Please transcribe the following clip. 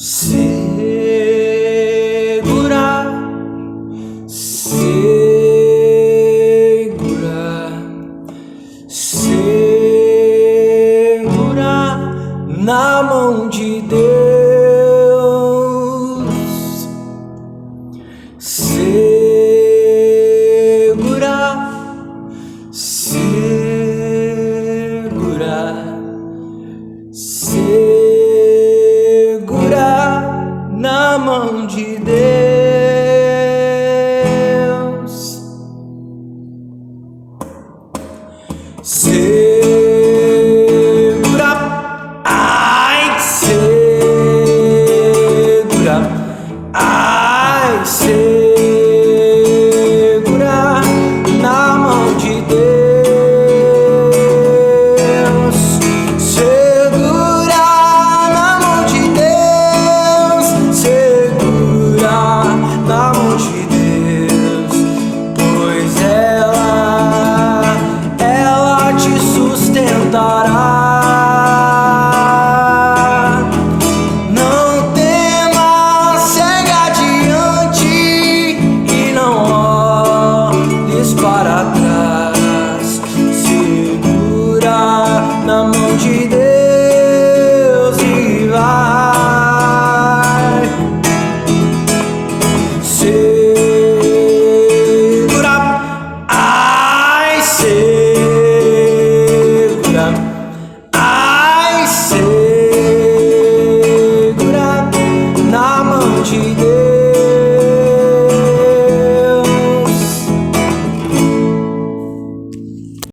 Segura, segura, segura na mão de Deus. Segura, segura, segura na mão de Deus. Segura, ai, segura, ai, segura na mão de Deus. Segura na mão de Deus. Segura na mão de Deus, pois ela te sustentará.